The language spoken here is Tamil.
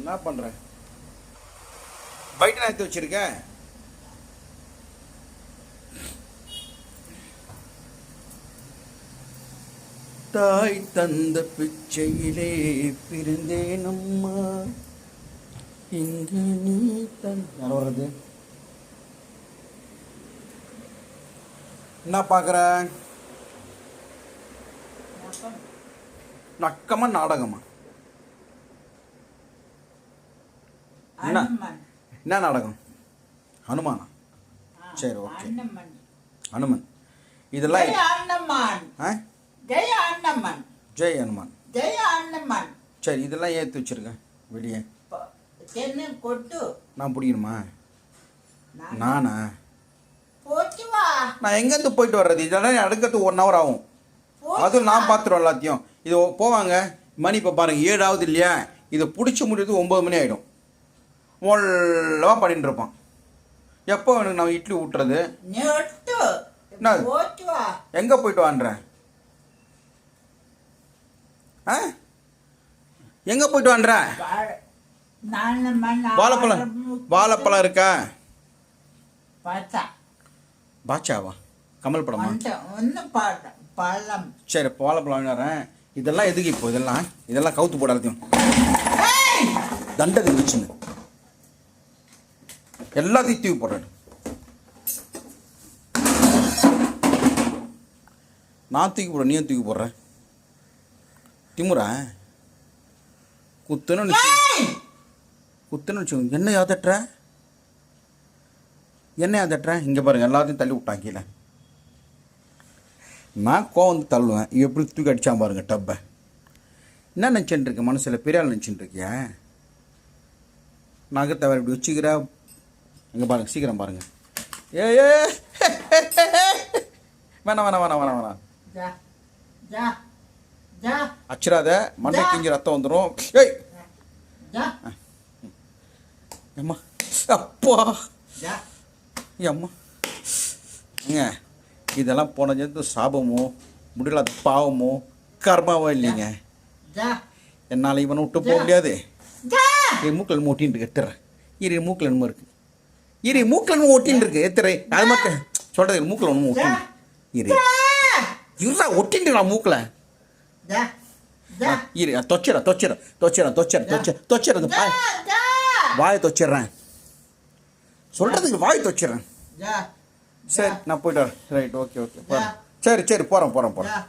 என்ன பண்ற? பைட் எடுத்து வச்சிருக்க. தாய் தந்த பிச்சையிலே பிறந்தேனம்மா, இங்கு நீ யார் வர்றது? என்ன பார்க்குற? நக்கமா நாடகமா? என்ன நாடகம்? ஹனுமானா? சரி, ஓகே. ஹனுமன். இதெல்லாம் ஜெய் ஹனுமான். சரி, இதெல்லாம் ஏற்றி வச்சிருக்கேன் வெளியே. நான் பிடிக்கணுமா? நானா? நான் எங்கேருந்து போயிட்டு வர்றது? இதெல்லாம் அடுக்கிறது 1 hour ஆகும். அதுவும் நான் பார்த்துருவோம் எல்லாத்தையும். இது போவாங்க. மணி இப்போ பாருங்கள் 7 ஆகுது இல்லையா? இதை பிடிச்சி முடியறது 9 மணி ஆகிடும். மொல்லமாக பண்ணிட்டு இருப்பான். எப்போ எனக்கு நான் இட்லி ஊட்டுறது? என்ன எங்கே போயிட்டு வான்றேன்? ஆ, எங்கே போயிட்டு வான்ற? வாழைப்பழம் இருக்கா? பாட்சாவா? கமல் படமா? சரி, வாழைப்பழம் வரேன். இதெல்லாம் எதுக்கு இப்போ? இதெல்லாம் கவுத்து போட எல்லாத்தையும் தண்டை இருந்துச்சுன்னு எல்லாத்தையும் தூக்கி போடுறேன். நான் தூக்கி போடுறேன், நீயும் தூக்கி போடுறேன். திமுறா? குத்துன்னு வச்சு என்ன யாதட்டுற? இங்கே பாருங்க, எல்லாத்தையும் தள்ளி விட்டான் கீழே. நான் கோவம் தள்ளுவேன். எப்படி தூக்கி அடித்தான் பாருங்க டப்பை. என்ன நினச்சிட்டு இருக்கேன் மனசில்? பெரிய ஆள் நினச்சிட்டு இருக்கியா? நகத்தை வேறு இப்படி வச்சுக்கிற. இங்கே பாருங்க, சீக்கிரம் பாருங்க. ஏ வேணாம் அச்சிராத, மண்டை கிஞ்சி ரத்தம் வந்துடும். ஏய் அம்மா, அப்பா, அம்மா. ஏங்க, இதெல்லாம் போன ஜென்மத்து சாபமோ முடியல பாவமோ கர்மாவோ இல்லைங்க. என்னால் இவனை விட்டு போக முடியாது. என் மூக்கில் ஓட்டின்னு இருக்கு. எத்துறேன் இரு. மூக்கில் என்னமோ இருக்கு. மூக்கில் ஒட்டின்னு இருக்கு. எத்துறேன். அது மட்டும் சொல்கிறது. மூக்கில் ஒன்றும் ஒட்டின்னு இருடா. ஒட்டின்னு நான் மூக்கில் இரு. தொச்சிடறேன். வாயை தொச்சிடுறேன். சொல்கிறதுக்கு வாய் தொச்சிடுறேன். சரி, நான் போய்ட்டு வரேன். Right, okay. சரி, போகிறேன்.